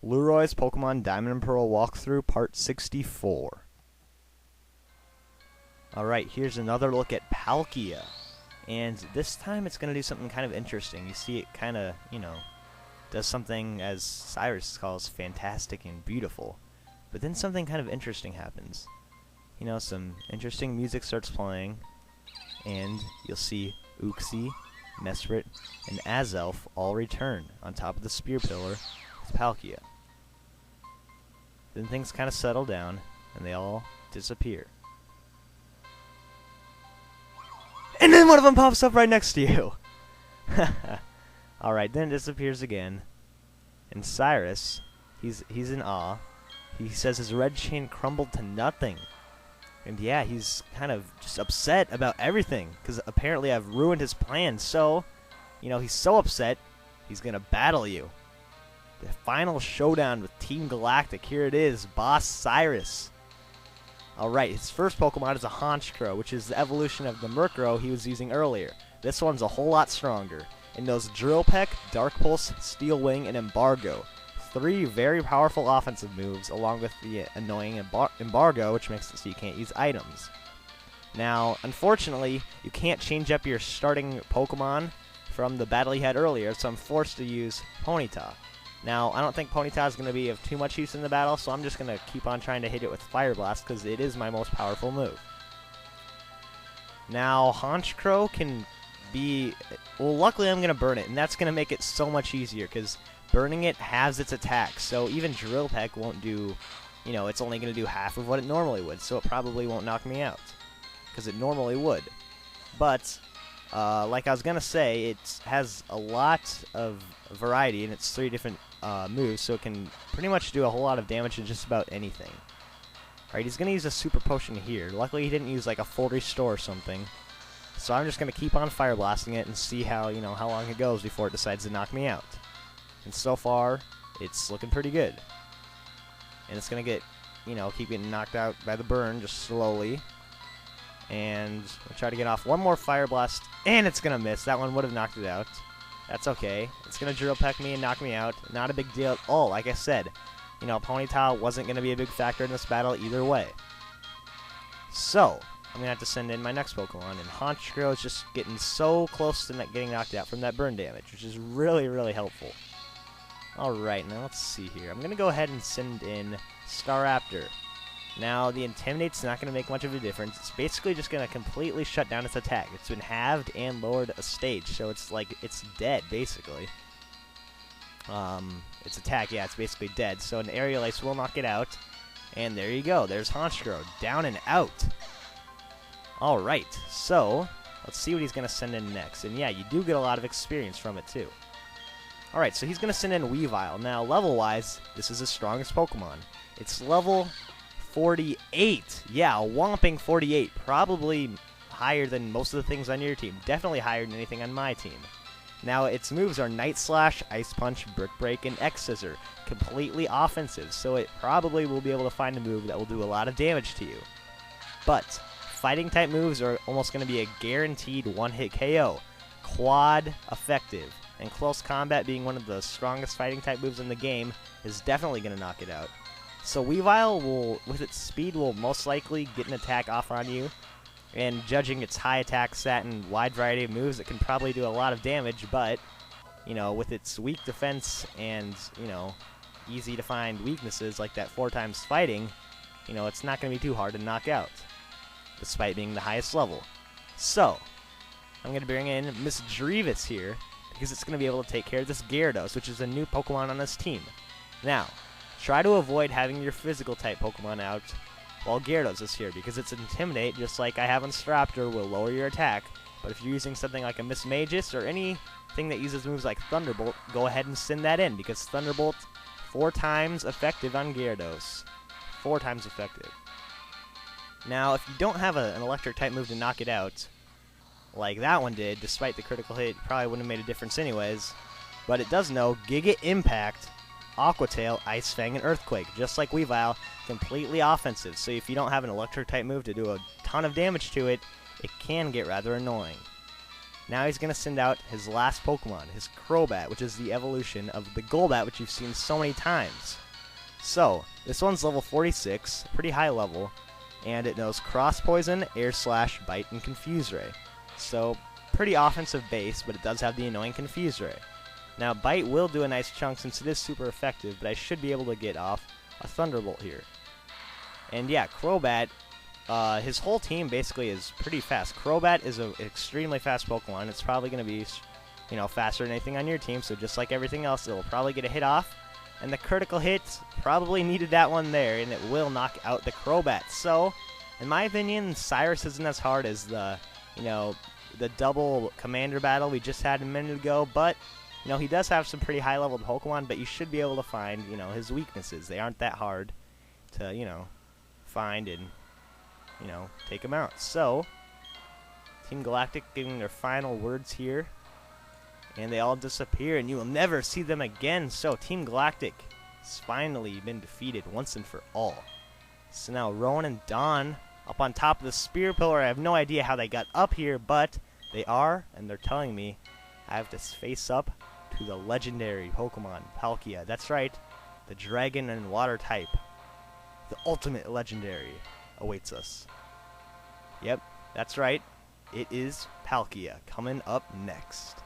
Lueroi's Pokemon Diamond and Pearl Walkthrough Part 64. Alright, here's another look at Palkia. And this time it's going to do something kind of interesting. You see it kind of, does something, as Cyrus calls, fantastic and beautiful. But then something kind of interesting happens. Some interesting music starts playing, and you'll see Uxie, Mesprit, and Azelf all return on top of the Spear Pillar with Palkia. Then things kind of settle down, and they all disappear. And then one of them pops up right next to you! Alright, then it disappears again. And Cyrus, he's in awe. He says his red chain crumbled to nothing. And yeah, he's kind of just upset about everything, because apparently I've ruined his plan. So, he's so upset, he's going to battle you. The final showdown with Team Galactic. Here it is, Boss Cyrus. Alright, his first Pokemon is a HONCHKROH, which is the evolution of the Murkrow he was using earlier. This one's a whole lot stronger. It knows Drill Peck, Dark Pulse, Steel Wing, and Embargo. 3 very powerful offensive moves, along with the annoying Embargo, which makes it so you can't use items. Now, unfortunately, you can't change up your starting Pokemon from the battle you had earlier, so I'm forced to use Ponyta. Now, I don't think Ponyta is going to be of too much use in the battle, so I'm just going to keep on trying to hit it with Fire Blast, because it is my most powerful move. Now, HONCHKROH can be... Well, luckily I'm going to burn it, and that's going to make it so much easier, because burning it halves its attack, so even Drill Peck won't do... it's only going to do half of what it normally would, so it probably won't knock me out, because it normally would. But... like I was going to say, it has a lot of variety in its 3 different moves, so it can pretty much do a whole lot of damage to just about anything. Alright, he's going to use a Super Potion here. Luckily he didn't use like a full restore or something. So I'm just going to keep on Fire Blasting it and see how, how long it goes before it decides to knock me out. And so far, it's looking pretty good. And it's going to get, keep getting knocked out by the burn just slowly. And we'll try to get off one more Fire Blast, and it's going to miss. That one would have knocked it out. That's okay. It's going to Drill Peck me and knock me out. Not a big deal at all. Like I said, Ponyta wasn't going to be a big factor in this battle either way. So, I'm going to have to send in my next Pokemon, and HONCHKROH is just getting so close to getting knocked out from that burn damage, which is really, really helpful. Alright, now let's see here. I'm going to go ahead and send in Staraptor. Now, the Intimidate's not going to make much of a difference. It's basically just going to completely shut down its attack. It's been halved and lowered a stage, so it's like, it's dead, basically. Its attack, yeah, it's basically dead. So an Aerial Ace will knock it out. And there you go. There's HONCHKROH. Down and out. Alright, so let's see what he's going to send in next. And yeah, you do get a lot of experience from it, too. Alright, so he's going to send in Weavile. Now, level-wise, this is his strongest Pokemon. It's level 48. Yeah, a whopping 48. Probably higher than most of the things on your team. Definitely higher than anything on my team. Now, its moves are Night Slash, Ice Punch, Brick Break, and X-Scissor. Completely offensive, so it probably will be able to find a move that will do a lot of damage to you. But Fighting-type moves are almost going to be a guaranteed one-hit KO. Quad effective. And Close Combat, being one of the strongest Fighting-type moves in the game, is definitely going to knock it out. So Weavile will, with its speed, will most likely get an attack off on you. And judging its high attack stat and wide variety of moves, it can probably do a lot of damage, but, with its weak defense and, easy to find weaknesses like that 4 times fighting, it's not going to be too hard to knock out, despite being the highest level. So, I'm going to bring in Miss Drevis here, because it's going to be able to take care of this Gyarados, which is a new Pokemon on this team. Now, try to avoid having your physical-type Pokemon out while Gyarados is here, because its Intimidate, just like I have on Staraptor, will lower your attack. But if you're using something like a Miss Magus or anything that uses moves like Thunderbolt, go ahead and send that in, because Thunderbolt, 4 times effective on Gyarados. 4 times effective. Now, if you don't have an Electric-type move to knock it out, like that one did, despite the critical hit, it probably wouldn't have made a difference anyways, but it does know Giga Impact, Aqua Tail, Ice Fang, and Earthquake. Just like Weavile, completely offensive, so if you don't have an Electric-type move to do a ton of damage to it, it can get rather annoying. Now he's going to send out his last Pokemon, his CROBAT, which is the evolution of the Golbat, which you've seen so many times. So, this one's level 46, pretty high level, and it knows Cross Poison, Air Slash, Bite, and Confuse Ray. So, pretty offensive base, but it does have the annoying Confuse Ray. Now, Bite will do a nice chunk since it is super effective, but I should be able to get off a Thunderbolt here. And yeah, CROBAT, his whole team basically is pretty fast. CROBAT is an extremely fast Pokemon. It's probably going to be, you know, faster than anything on your team, so just like everything else, it will probably get a hit off. And the critical hit probably needed that one there, and it will knock out the CROBAT. So, in my opinion, Cyrus isn't as hard as the, you know, the double commander battle we just had a minute ago, but, you know, he does have some pretty high-leveled Pokemon, but you should be able to find, you know, his weaknesses. They aren't that hard to, you know, find and, you know, take him out. So, Team Galactic giving their final words here. And they all disappear, and you will never see them again. So, Team Galactic has finally been defeated once and for all. So now, Rowan and Dawn up on top of the spear pillar. I have no idea how they got up here, but they are, and they're telling me I have to face up to the legendary Pokemon, Palkia. That's right, the dragon and water type. The ultimate legendary awaits us. Yep, that's right. It is Palkia coming up next.